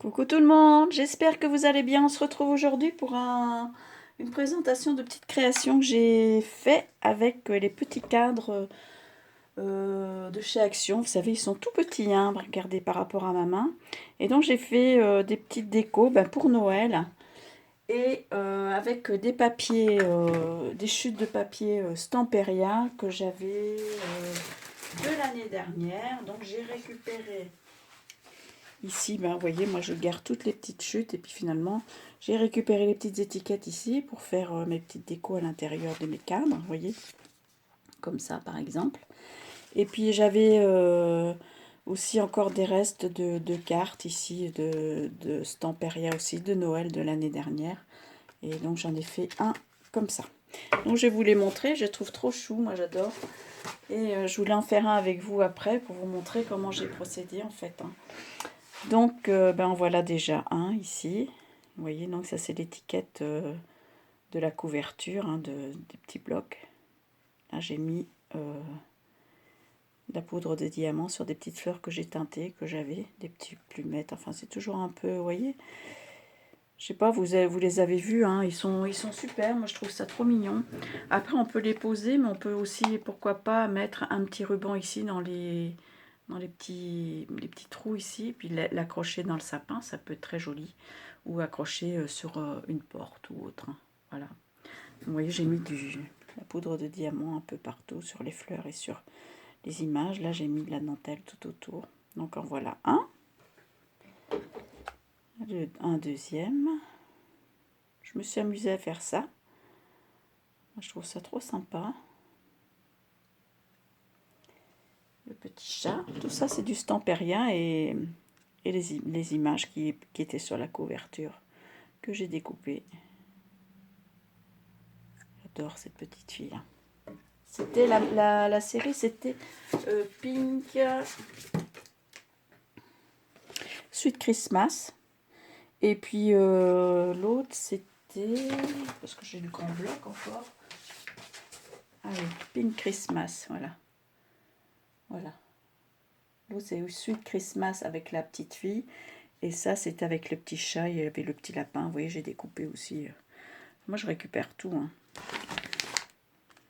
Coucou tout le monde, j'espère que vous allez bien. On se retrouve aujourd'hui pour une présentation de petites créations que j'ai fait avec les petits cadres de chez Action. Vous savez, ils sont tout petits, hein, regardez par rapport à ma main. Et donc j'ai fait des petites décos pour Noël et avec des papiers, des chutes de papier Stamperia que j'avais de l'année dernière. Donc j'ai récupéré. Ici, vous voyez, moi je garde toutes les petites chutes et puis finalement, j'ai récupéré les petites étiquettes ici pour faire mes petites décos à l'intérieur de mes cadres, vous voyez, comme ça par exemple. Et puis j'avais aussi encore des restes de cartes ici, de Stamperia aussi, de Noël de l'année dernière. Et donc j'en ai fait un comme ça. Donc je vais vous les montrer, je les trouve trop chou, moi j'adore. Et je voulais en faire un avec vous après pour vous montrer comment j'ai procédé en fait, hein. Donc, voilà déjà un ici. Vous voyez, donc ça c'est l'étiquette de la couverture, hein, des petits blocs. Là, j'ai mis de la poudre de diamant sur des petites fleurs que j'ai teintées, que j'avais, des petits plumettes. Enfin, c'est toujours un peu, vous voyez. Je sais pas, vous les avez vus, hein, ils sont super. Moi, je trouve ça trop mignon. Après, on peut les poser, mais on peut aussi, pourquoi pas, mettre un petit ruban ici dans les petits trous ici, puis l'accrocher dans le sapin, ça peut être très joli, ou accrocher sur une porte ou autre, hein. Voilà. Vous voyez, j'ai mis la poudre de diamant un peu partout sur les fleurs et sur les images. Là, j'ai mis de la dentelle tout autour. Donc en voilà un. Un deuxième. Je me suis amusée à faire ça. Je trouve ça trop sympa. Le petit chat. Tout ça, c'est du Stamperia et les images qui étaient sur la couverture que j'ai découpées. J'adore cette petite fille. C'était la série, c'était Pink Sweet Christmas. Et puis l'autre, c'était... Parce que j'ai le grand bloc encore. Ah oui, Pink Christmas, voilà. Voilà. L'autre, c'est Sweet Christmas avec la petite fille. Et ça, c'est avec le petit chat. Il y avait le petit lapin. Vous voyez, j'ai découpé aussi. Moi, je récupère tout, hein.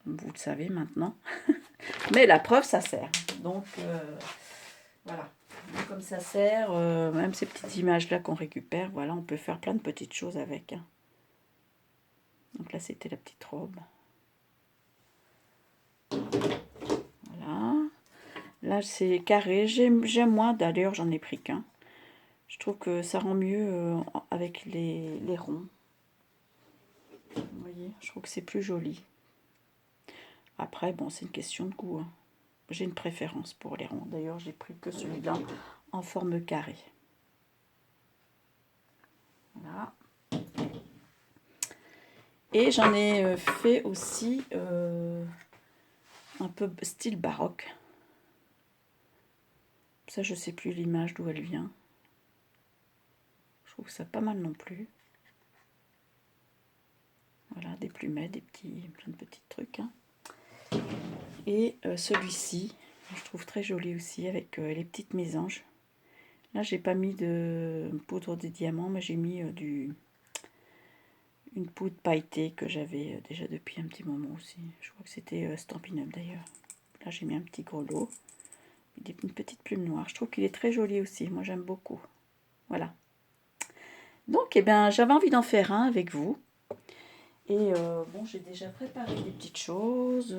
Vous le savez maintenant. Mais la preuve, ça sert. Donc, voilà. Comme ça sert, même ces petites images-là qu'on récupère, voilà, on peut faire plein de petites choses avec, hein. Donc là, c'était la petite robe. Voilà. Là, c'est carré. J'aime moins, d'ailleurs, j'en ai pris qu'un. Je trouve que ça rend mieux avec les ronds. Vous voyez, je trouve que c'est plus joli. Après, bon, c'est une question de goût, hein. J'ai une préférence pour les ronds. D'ailleurs, j'ai pris que celui-là en forme carrée. Voilà. Et j'en ai fait aussi un peu style baroque. Ça, je sais plus l'image d'où elle vient. Je trouve ça pas mal non plus. Voilà, des plumettes, plein de petits trucs, hein. Et celui-ci, je trouve très joli aussi, avec les petites mésanges. Là, j'ai pas mis de poudre de diamant, mais j'ai mis une poudre pailletée que j'avais déjà depuis un petit moment aussi. Je crois que c'était Stampin' Up d'ailleurs. Là, j'ai mis un petit gros lot. Une petite plume noire. Je trouve qu'il est très joli aussi. Moi, j'aime beaucoup. Voilà. Donc, eh bien, j'avais envie d'en faire un avec vous. Et bon, j'ai déjà préparé des petites choses.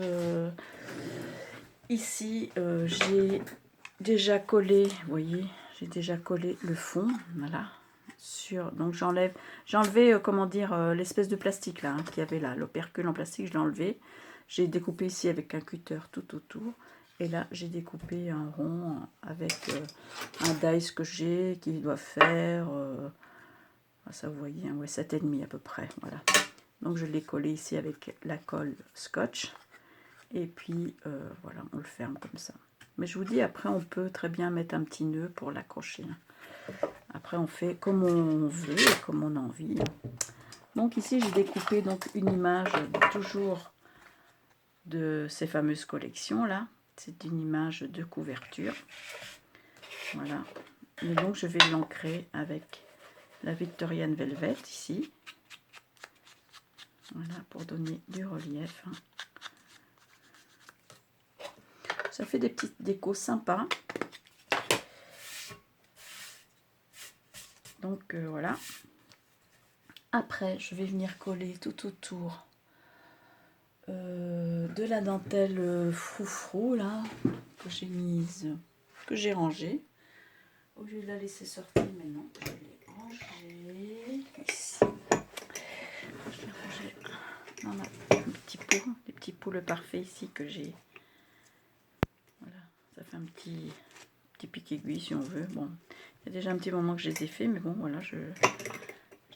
Ici, j'ai déjà collé, vous voyez, j'ai déjà collé le fond, voilà. Donc j'ai enlevé, comment dire, l'espèce de plastique là, hein, qu'il y avait là, l'opercule en plastique, je l'ai enlevé. J'ai découpé ici avec un cutter tout autour. Et là, j'ai découpé un rond avec un dice que j'ai, qui doit faire, ça vous voyez, hein, ouais, 7,5 à peu près, voilà. Donc je l'ai collé ici avec la colle scotch. Et puis voilà, on le ferme comme ça. Mais je vous dis, après on peut très bien mettre un petit nœud pour l'accrocher. Après on fait comme on veut et comme on a envie. Donc ici j'ai découpé donc une image toujours de ces fameuses collections là. C'est une image de couverture. Voilà. Et donc je vais l'ancrer avec la Victorian Velvet ici. Voilà, pour donner du relief. Ça fait des petites décos sympas. Donc voilà. Après, je vais venir coller tout autour de la dentelle froufrou là que j'ai mise, que j'ai rangée. Au lieu de la laisser sortir, mais non, je l'ai rangée ici. Je l'ai rangée dans des petits pots le parfait ici que j'ai. Voilà, ça fait un petit pic aiguille si on veut. Bon, il y a déjà un petit moment que je les ai fait, mais bon voilà, je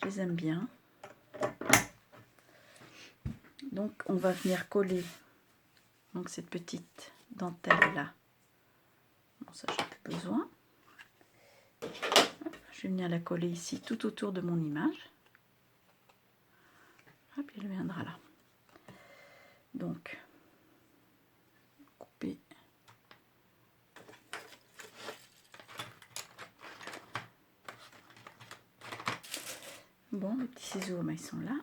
les aime bien. Donc on va venir coller donc cette petite dentelle là. Bon, ça j'ai plus besoin. Hop, je vais venir la coller ici tout autour de mon image. Hop, elle viendra là. Donc couper. Bon, les petits ciseaux, ils sont là.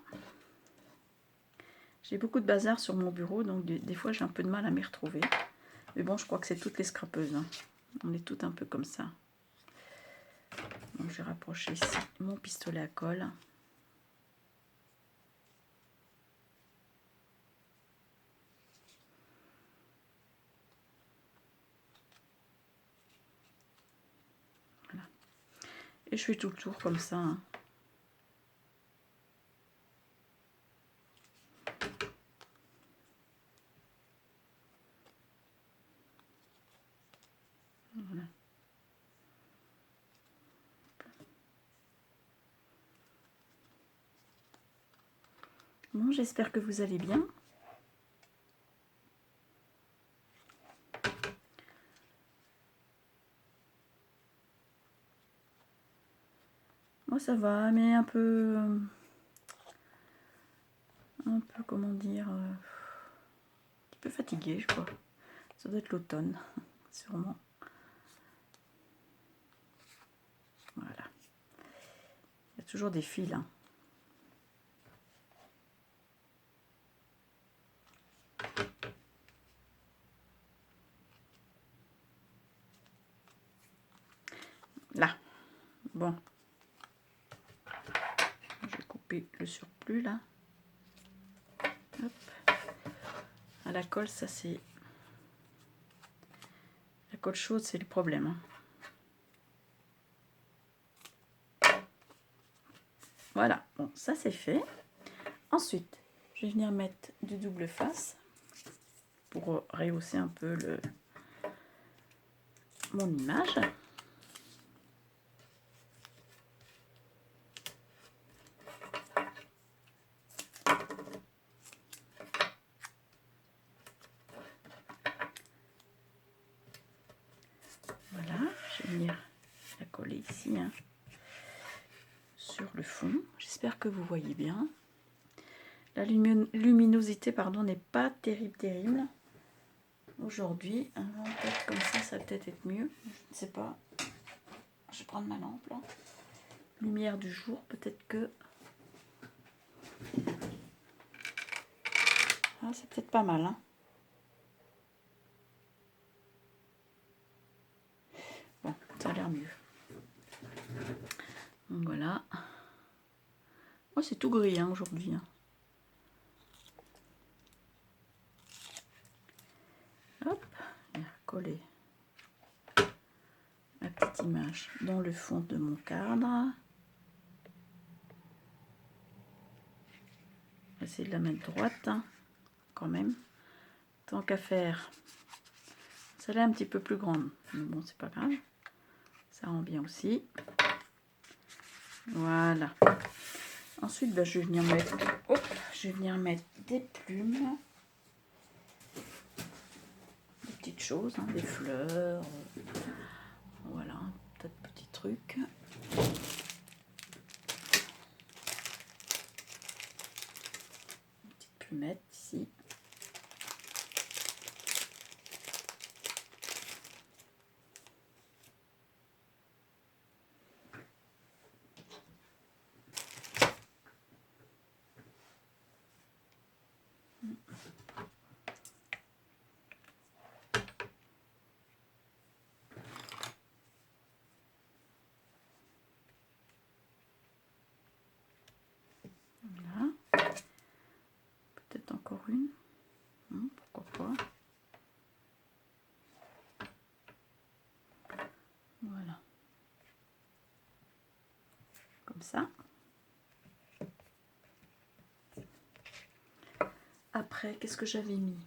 J'ai beaucoup de bazar sur mon bureau, donc des fois j'ai un peu de mal à m'y retrouver. Mais bon, je crois que c'est toutes les scrapeuses. Hein. On est toutes un peu comme ça. Donc j'ai rapproché ici mon pistolet à colle. Voilà. Et je fais tout le tour comme ça. Hein. Voilà. Bon, j'espère que vous allez bien. Moi ça va, mais un peu comment dire, un petit peu fatiguée, je crois. Ça doit être l'automne, sûrement. Voilà. Il y a toujours des fils. Hein. Là. Bon. Je vais couper le surplus là. Hop. À la colle, ça c'est... La colle chaude, c'est le problème. Hein. Voilà, bon, ça c'est fait. Ensuite, je vais venir mettre du double face pour rehausser un peu mon image. Voilà, je vais venir la coller ici hein, sur le fond. J'espère que vous voyez bien. La luminosité pardon, n'est pas terrible aujourd'hui. Peut-être comme ça va peut-être être mieux. Je ne sais pas. Je vais prendre ma lampe là. Lumière du jour, peut-être que... Ah, c'est peut-être pas mal. Hein. Bon, ça a l'air mieux. Donc voilà. Moi, c'est tout gris hein, aujourd'hui. Hein. Hop, je vais coller ma petite image dans le fond de mon cadre. Je vais essayer de la mettre droite, hein, quand même. Tant qu'à faire. Celle-là est un petit peu plus grande, mais bon, c'est pas grave. Ça rend bien aussi. Voilà. Ensuite, ben, je vais venir mettre, des plumes. Des petites choses, hein, des fleurs. Voilà, un tas de petits trucs. Une petite plumette ici. comme ça. Après, qu'est-ce que j'avais mis?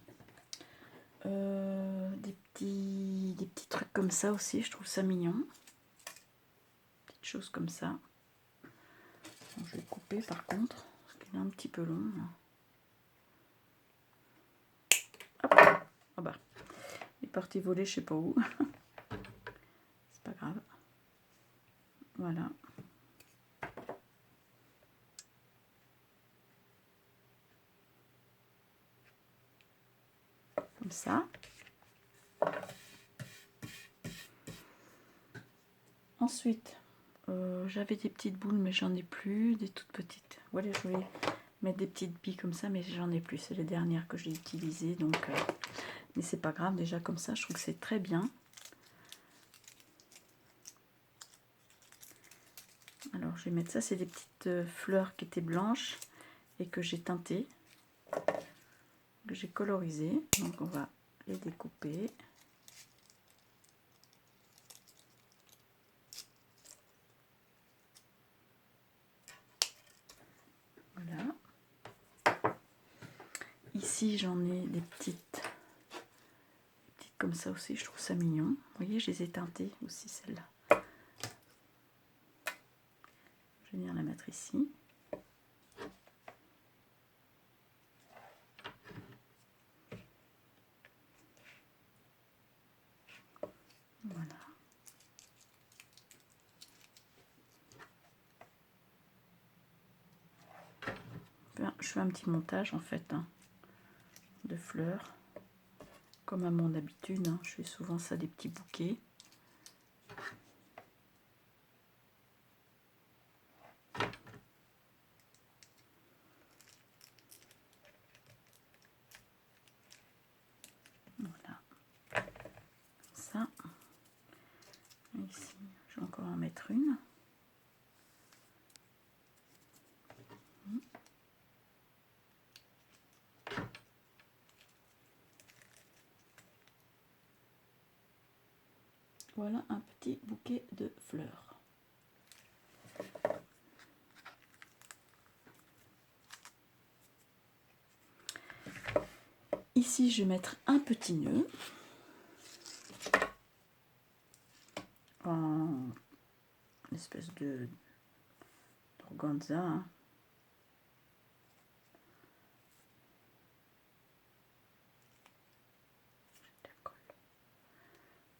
Des petits trucs comme ça aussi, je trouve ça mignon. Petites choses comme ça. Bon, je vais couper par contre, parce qu'il est un petit peu long. Hop. Ah bah, il est parti voler je sais pas où. C'est pas grave. Voilà. Comme ça. Ensuite, j'avais des petites boules, mais j'en ai plus, des toutes petites. Voilà, je voulais mettre des petites billes comme ça, mais j'en ai plus. C'est les dernières que j'ai utilisées, donc mais c'est pas grave. Déjà comme ça, je trouve que c'est très bien. Alors, je vais mettre ça. C'est des petites fleurs qui étaient blanches et que j'ai teintées, que j'ai colorisées. Donc, on va les découper. Voilà. Ici, j'en ai des petites comme ça aussi. Je trouve ça mignon. Vous voyez, je les ai teintées aussi, celles-là. Je vais venir la mettre ici. Voilà. Je fais un petit montage en fait de fleurs. Comme à mon habitude, je fais souvent ça, des petits bouquets. Voilà. Ça. Et ici, je vais encore en mettre une. Voilà un petit bouquet de fleurs. Ici, je vais mettre un petit nœud en espèce de d'organza.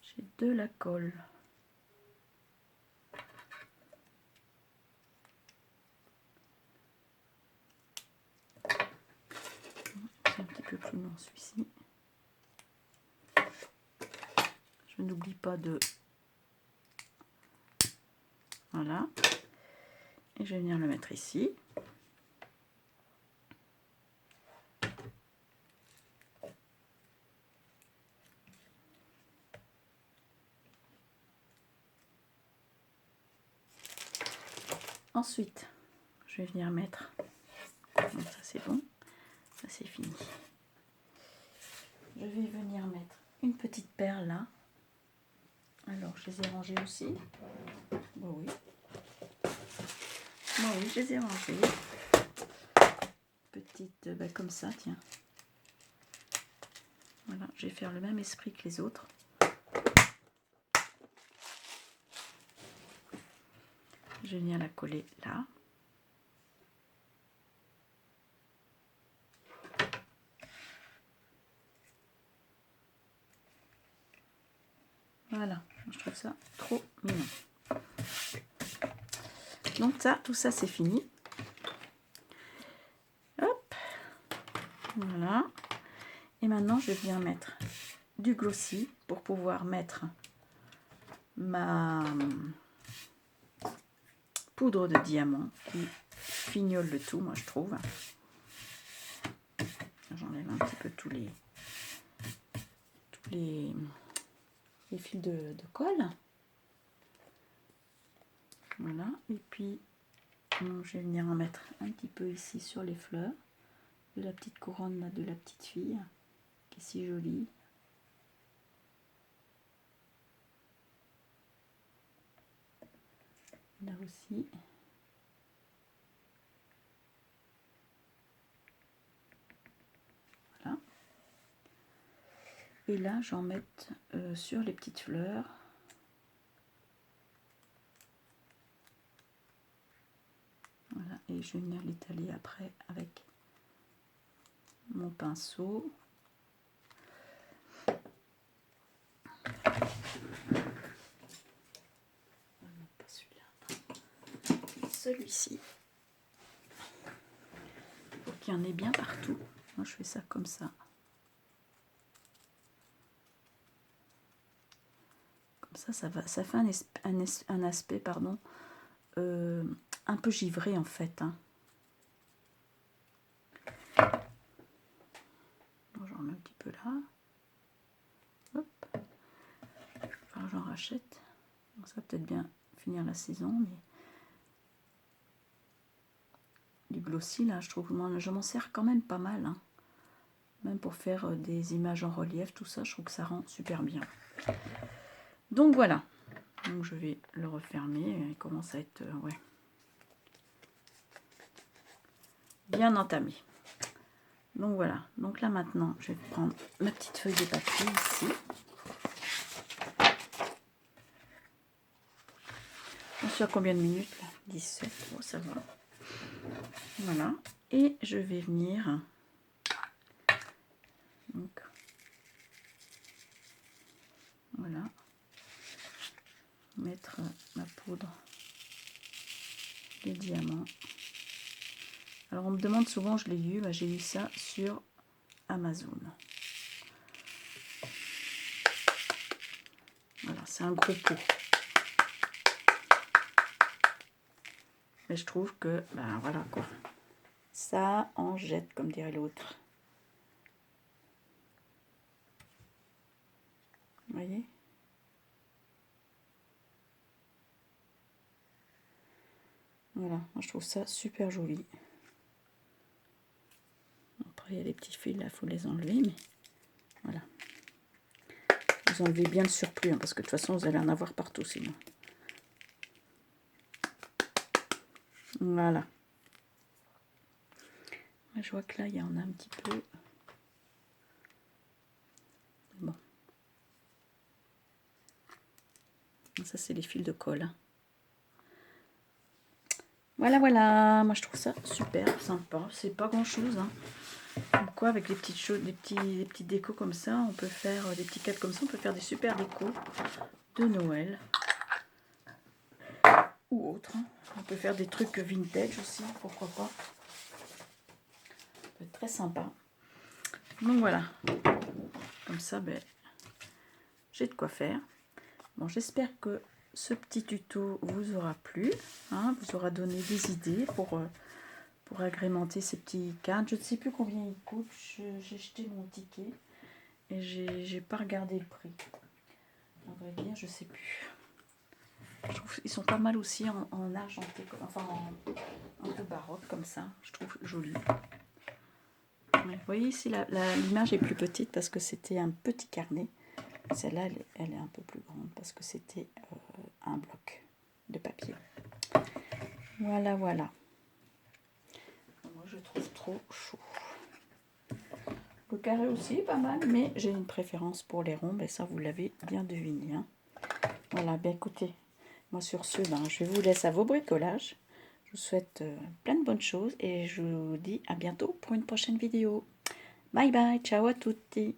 J'ai de la colle. C'est un petit peu plus long celui-ci. Je n'oublie pas de... Voilà. Et je vais venir le mettre ici. Ensuite, je vais venir mettre... Donc ça c'est bon. Ça c'est fini. Je vais venir mettre une petite perle là. Alors, je les ai rangées aussi. Bon, oui. Bon, oui, je les ai rangées. Petite, comme ça, tiens. Voilà, je vais faire le même esprit que les autres. Je vais venir la coller là. Voilà, je trouve ça trop mignon. Donc ça, tout ça c'est fini. Hop, voilà. Et maintenant je viens mettre du glossy pour pouvoir mettre ma poudre de diamant qui fignole le tout, moi je trouve. J'enlève un petit peu tous les fils de colle. Voilà, et puis je vais venir en mettre un petit peu ici sur les fleurs de la petite couronne là, de la petite fille qui est si jolie. Là aussi. Et là, j'en mets sur les petites fleurs. Voilà, et je vais venir l'étaler après avec mon pinceau. Pas celui-là. Celui-ci. Pour qu'il y en ait bien partout. Moi, je fais ça comme ça. Ça va, ça fait un aspect, pardon, un peu givré en fait. Hein. Bon, j'en remets un petit peu là. Hop. Enfin, j'en rachète. Bon, ça va peut-être bien finir la saison, mais du glossy là, je trouve, je m'en sers quand même pas mal. Hein. Même pour faire des images en relief, tout ça, je trouve que ça rend super bien. Donc voilà. Donc je vais le refermer. Il commence à être ouais, bien entamé. Donc voilà. Donc là maintenant, je vais prendre ma petite feuille de papier ici. On sait à combien de minutes là? 17. Bon, ça va. Voilà. Et je vais venir. Donc voilà. Mettre ma poudre de diamant. Alors on me demande souvent, je l'ai eu, bah, j'ai eu ça sur Amazon. Voilà, c'est un gros pot. Mais je trouve que, ben voilà quoi, ça en jette comme dirait l'autre. Vous voyez? Voilà, moi je trouve ça super joli. Après il y a les petits fils là, il faut les enlever, mais voilà. Vous enlevez bien le surplus, hein, parce que de toute façon vous allez en avoir partout sinon. Voilà. Je vois que là il y en a un petit peu. Bon. Ça c'est les fils de colle. Hein. Voilà, voilà, moi je trouve ça super sympa. C'est pas grand chose. Hein. Comme quoi, avec les petites choses, des petits décos comme ça, on peut faire des petits cadres comme ça, on peut faire des super décos de Noël ou autre. Hein. On peut faire des trucs vintage aussi, pourquoi pas. Ça peut être très sympa. Donc voilà, comme ça, ben, j'ai de quoi faire. Bon, j'espère que ce petit tuto vous aura plu, hein, vous aura donné des idées pour agrémenter ces petits cadres. Je ne sais plus combien ils coûtent, j'ai jeté mon ticket et j'ai pas regardé le prix. À vrai dire, je sais plus. Je trouve qu'ils sont pas mal aussi en argenté, enfin un peu baroque comme ça. Je trouve joli. Ouais, vous voyez ici, l'image est plus petite parce que c'était un petit carnet. Celle-là, elle est un peu plus grande parce que c'était un bloc de papier. Voilà, voilà. Moi, je trouve trop chaud. Le carré aussi, pas mal, mais j'ai une préférence pour les ronds. Et ça, vous l'avez bien deviné. Hein. Voilà, bien écoutez, moi sur ce, je vous laisse à vos bricolages. Je vous souhaite plein de bonnes choses et je vous dis à bientôt pour une prochaine vidéo. Bye bye, ciao à tutti.